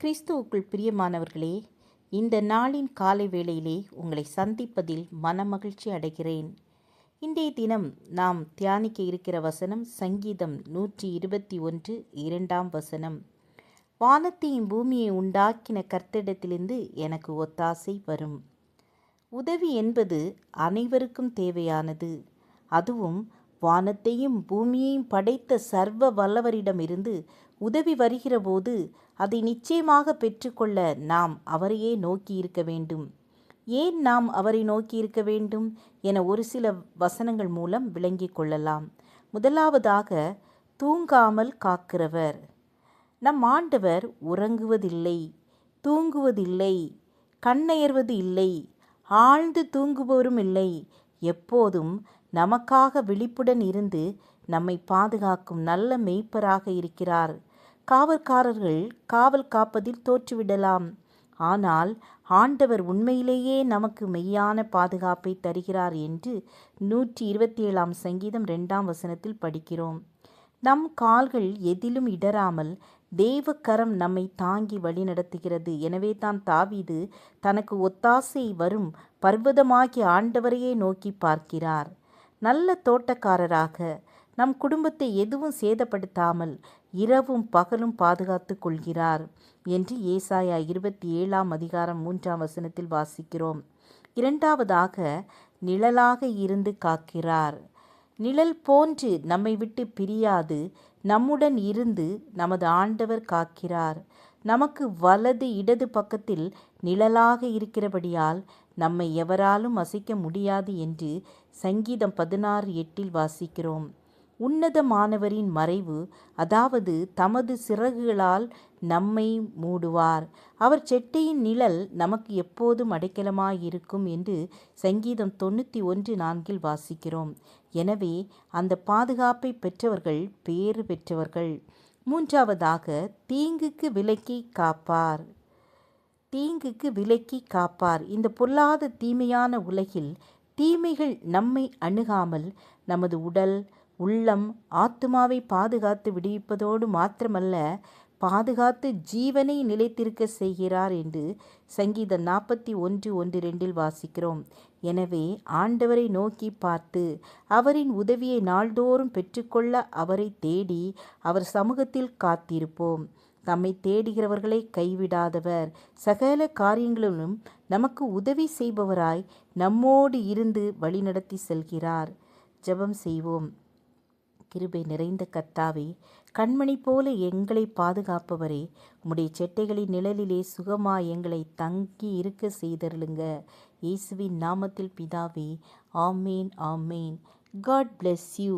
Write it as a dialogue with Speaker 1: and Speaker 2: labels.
Speaker 1: கிறிஸ்துவுக்குள் பிரியமானவர்களே, இந்த நாளின் காலை வேளையிலே உங்களை சந்திப்பதில் மனமகிழ்ச்சி அடைகிறேன். இன்றைய தினம் நாம் தியானிக்க இருக்கிற வசனம் சங்கீதம் 121 2ஆம் வசனம். வானத்தையும் பூமியை உண்டாக்கின கர்த்தரிடத்திலிருந்து எனக்கு ஒத்தாசை வரும். உதவி என்பது அனைவருக்கும் தேவையானது. அதுவும் வானத்தையும் பூமியையும் படைத்த சர்வ வல்லவரிடமிருந்து உதவி வருகிற போது அதை நிச்சயமாக பெற்றுக்கொள்ள நாம் அவரையே நோக்கி இருக்க வேண்டும். ஏன் நாம் அவரை நோக்கி இருக்க வேண்டும் என ஒரு சில வசனங்கள் மூலம் விளங்கிக் கொள்ளலாம். முதலாவதாக, தூங்காமல் காக்கிறவர். நம் ஆண்டவர் உறங்குவதில்லை, தூங்குவதில்லை, கண்ணயர்வது இல்லை, ஆழ்ந்து தூங்குபவரும் இல்லை. எப்போதும் நமக்காக விழிப்புடன் இருந்து நம்மை பாதுகாக்கும் நல்ல மேய்ப்பராக இருக்கிறார். காவற்காரர்கள் காவல் காப்பதில் தோற்றுவிடலாம், ஆனால் ஆண்டவர் உண்மையிலேயே நமக்கு மெய்யான பாதுகாப்பை தருகிறார் என்று 127ஆம் சங்கீதம் 2ஆம் வசனத்தில் படிக்கிறோம். நம் கால்கள் எதிலும் இடராமல் தேவ கரம் நம்மை தாங்கி வழிநடத்துகிறது. எனவே தான் தாவீது தனக்கு ஒத்தாசை வரும் பர்வதமாகிய ஆண்டவரையே நோக்கி பார்க்கிறார். நல்ல தோட்டக்காரராக நம் குடும்பத்தை எதுவும் சேதப்படுத்தாமல் இரவும் பகலும் பாதுகாத்து கொள்கிறார் என்று ஏசாயா 27ஆம் அதிகாரம் 3ஆம் வசனத்தில் வாசிக்கிறோம். இரண்டாவதாக, நிழலாக இருந்து காக்கிறார். நிழல் போன்று நம்மை விட்டு பிரியாது நம்முடன் இருந்து நமது ஆண்டவர் காக்கிறார். நமக்கு வலது இடது பக்கத்தில் நிழலாக இருக்கிறபடியால் நம்மை எவராலும் அசைக்க முடியாது என்று சங்கீதம் 16:8 வாசிக்கிறோம். உன்னதமானவரின் மறைவு, அதாவது தமது சிறகுகளால் நம்மை மூடுவார். அவர் செட்டையின் நிழல் நமக்கு எப்போதும் அடைக்கலமாயிருக்கும் என்று சங்கீதம் 91:4 வாசிக்கிறோம். எனவே அந்த பாதுகாப்பை பெற்றவர்கள் பேறு பெற்றவர்கள். மூன்றாவதாக, தீங்குக்கு விலக்கி காப்பார். தீங்குக்கு விலக்கி காப்பார். இந்த பொல்லாத தீமையான உலகில் தீமைகள் நம்மை அணுகாமல் நமது உடல், உள்ளம், ஆத்துமாவை பாதுகாத்து விடுவிப்பதோடு மாத்திரமல்ல, பாதுகாத்து ஜீவனை நிலைத்திருக்க செய்கிறார் என்று சங்கீதம் 41:1-2 வாசிக்கிறோம். எனவே ஆண்டவரை நோக்கி பார்த்து அவரின் உதவியை நாள்தோறும் பெற்றுக்கொள்ள அவரை தேடி அவர் சமூகத்தில் காத்திருப்போம். தம்மை தேடுகிறவர்களை கைவிடாதவர், சகல காரியங்களிலும் நமக்கு உதவி செய்பவராய் நம்மோடு இருந்து வழிநடத்தி செல்கிறார். ஜெபம் செய்வோம். கிருபை நிறைந்த கர்த்தாவே, கண்மணி போல எங்களை பாதுகாப்பவரே, உம்முடைய செட்டைகளின் நிழலிலே சுகமாய் எங்களை தங்கி இருக்க செய்தருளுங்க. இயேசுவின் நாமத்தில் பிதாவே, ஆமேன், ஆமேன். God bless you.